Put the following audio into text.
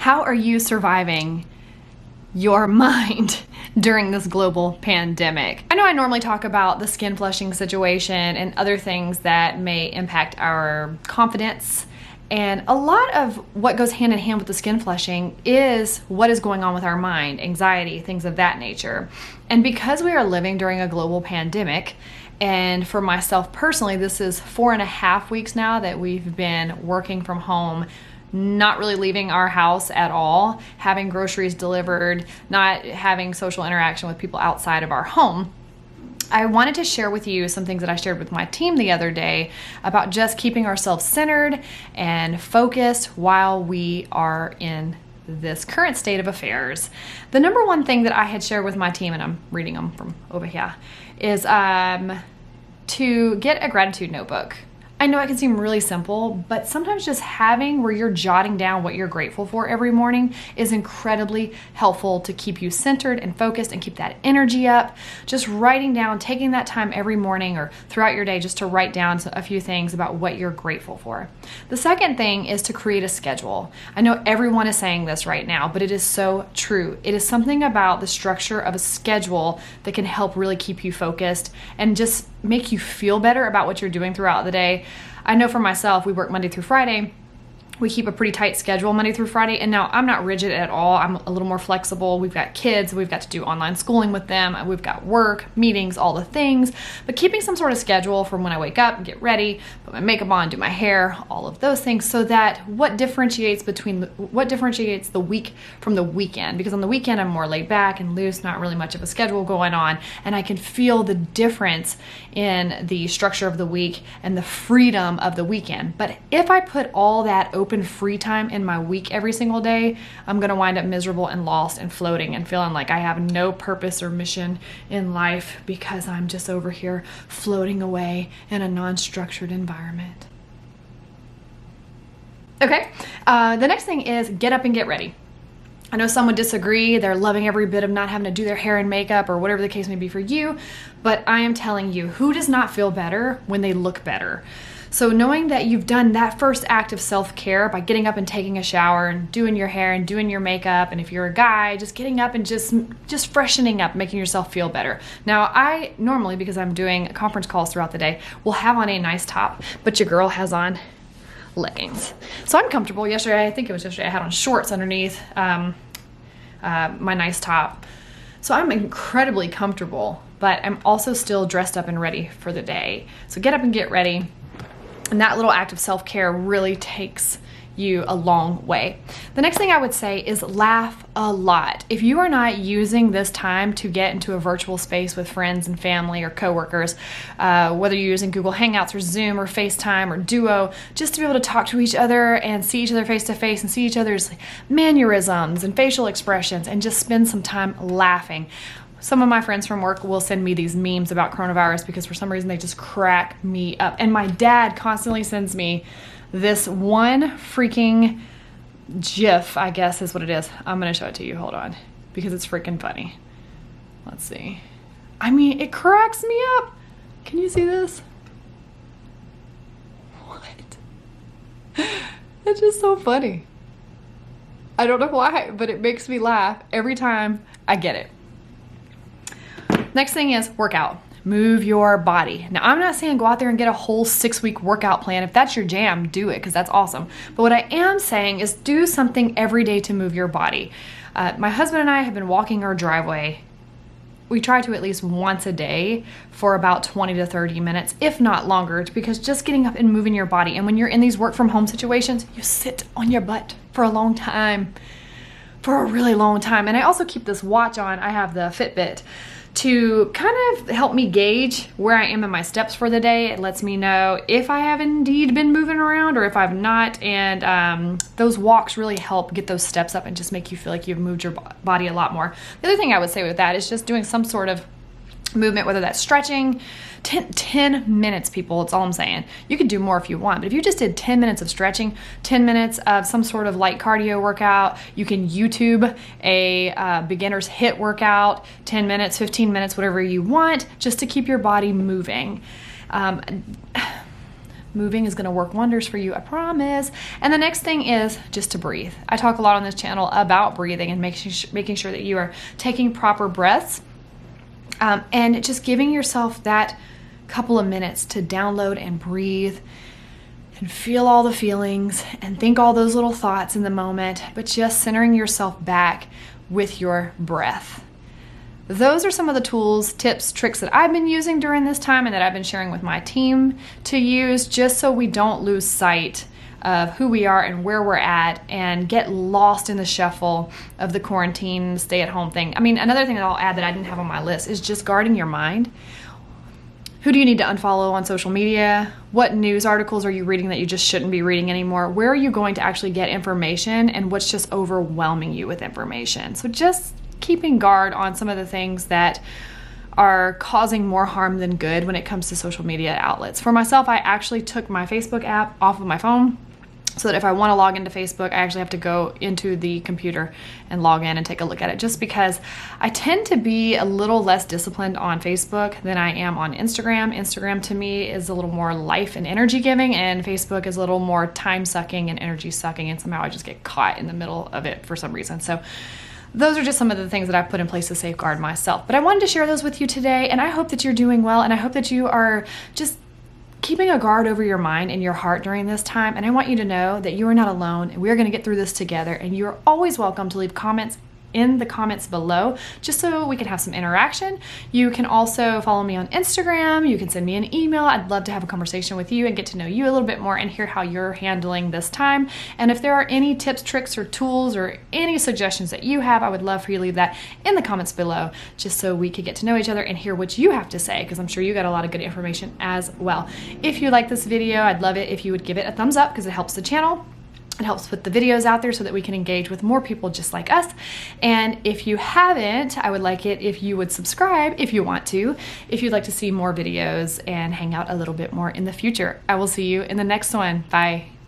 How are you surviving your mind during this global pandemic? I know I normally talk about the skin flushing situation and other things that may impact our confidence. And a lot of what goes hand in hand with the skin flushing is what is going on with our mind, anxiety, things of that nature. And because we are living during a global pandemic, and for myself personally, this is 4.5 weeks now that we've been working from home, not really leaving our house at all, having groceries delivered, not having social interaction with people outside of our home. I wanted to share with you some things that I shared with my team the other day about just keeping ourselves centered and focused while we are in this current state of affairs. The number one thing that I had shared with my team, and I'm reading them from over here, is to get a gratitude notebook. I know it can seem really simple, but sometimes just having where you're jotting down what you're grateful for every morning is incredibly helpful to keep you centered and focused and keep that energy up. Just writing down, taking that time every morning or throughout your day just to write down a few things about what you're grateful for. The second thing is to create a schedule. I know everyone is saying this right now, but it is so true. It is something about the structure of a schedule that can help really keep you focused and just make you feel better about what you're doing throughout the day. I know for myself, we work Monday through Friday. We keep a pretty tight schedule Monday through Friday, and now I'm not rigid at all. I'm a little more flexible. We've got kids, we've got to do online schooling with them, we've got work, meetings, all the things, but keeping some sort of schedule from when I wake up, get ready, put my makeup on, do my hair, all of those things, so that what differentiates the week from the weekend, because on the weekend I'm more laid back and loose, not really much of a schedule going on, and I can feel the difference in the structure of the week and the freedom of the weekend. But if I put all that open free time in my week every single day, I'm gonna wind up miserable and lost and floating and feeling like I have no purpose or mission in life because I'm just over here floating away in a non-structured environment. Okay, the next thing is get up and get ready. I know some would disagree. They're loving every bit of not having to do their hair and makeup or whatever the case may be for you, but I am telling you, who does not feel better when they look better? So knowing that you've done that first act of self-care by getting up and taking a shower and doing your hair and doing your makeup, and if you're a guy, just getting up and just freshening up, making yourself feel better. Now, I normally, because I'm doing conference calls throughout the day, will have on a nice top, but your girl has on leggings. So I'm comfortable. Yesterday, I think it was yesterday, I had on shorts underneath my nice top. So I'm incredibly comfortable, but I'm also still dressed up and ready for the day. So get up and get ready. And that little act of self-care really takes you a long way. The next thing I would say is laugh a lot. If you are not using this time to get into a virtual space with friends and family or coworkers, whether you're using Google Hangouts or Zoom or FaceTime or Duo, just to be able to talk to each other and see each other face to face and see each other's mannerisms and facial expressions and just spend some time laughing. Some of my friends from work will send me these memes about coronavirus because for some reason they just crack me up. And my dad constantly sends me this one freaking GIF, I guess is what it is. I'm going to show it to you. Hold on. Because it's freaking funny. Let's see. I mean, it cracks me up. Can you see this? What? It's just so funny. I don't know why, but it makes me laugh every time I get it. Next thing is workout. Move your body. Now, I'm not saying go out there and get a whole 6-week workout plan. If that's your jam, do it because that's awesome. But what I am saying is do something every day to move your body. My husband and I have been walking our driveway. We try to at least once a day for about 20 to 30 minutes, if not longer, because just getting up and moving your body. And when you're in these work from home situations, you sit on your butt for a long time, for a really long time. And I also keep this watch on. I have the Fitbit to kind of help me gauge where I am in my steps for the day. It lets me know if I have indeed been moving around or if I've not. And those walks really help get those steps up and just make you feel like you've moved your body a lot more. The other thing I would say with that is just doing some sort of movement, whether that's stretching. 10 minutes, people, that's all I'm saying. You could do more if you want, but if you just did 10 minutes of stretching, 10 minutes of some sort of light cardio workout, you can YouTube a beginner's HIIT workout, 10 minutes, 15 minutes, whatever you want, just to keep your body moving. moving is going to work wonders for you, I promise. And the next thing is just to breathe. I talk a lot on this channel about breathing and making sure that you are taking proper breaths, and just giving yourself that couple of minutes to download and breathe and feel all the feelings and think all those little thoughts in the moment, but just centering yourself back with your breath. Those are some of the tools, tips, tricks that I've been using during this time and that I've been sharing with my team to use, just so we don't lose sight of who we are and where we're at and get lost in the shuffle of the quarantine, stay-at-home thing. I mean, another thing that I'll add that I didn't have on my list is just guarding your mind. Who do you need to unfollow on social media? What news articles are you reading that you just shouldn't be reading anymore? Where are you going to actually get information, and what's just overwhelming you with information? So just keeping guard on some of the things that are causing more harm than good when it comes to social media outlets. For myself, I actually took my Facebook app off of my phone, so that if I want to log into Facebook, I actually have to go into the computer and log in and take a look at it, just because I tend to be a little less disciplined on Facebook than I am on Instagram. Instagram to me is a little more life and energy giving, and Facebook is a little more time sucking and energy sucking, and somehow I just get caught in the middle of it for some reason. So those are just some of the things that I've put in place to safeguard myself. But I wanted to share those with you today, and I hope that you're doing well, and I hope that you are just keeping a guard over your mind and your heart during this time. And I want you to know that you are not alone, and we are going to get through this together. And you're always welcome to leave comments in the comments below, just so we can have some interaction. You can also follow me on Instagram. You can send me an email. I'd love to have a conversation with you and get to know you a little bit more and hear how you're handling this time. And if there are any tips, tricks, or tools, or any suggestions that you have, I would love for you to leave that in the comments below, just so we could get to know each other and hear what you have to say, because I'm sure you got a lot of good information as well. If you like this video, I'd love it if you would give it a thumbs up, because it helps the channel. It helps put the videos out there so that we can engage with more people just like us. And if you haven't, I would like it if you would subscribe if you want to, if you'd like to see more videos and hang out a little bit more in the future. I will see you in the next one. Bye.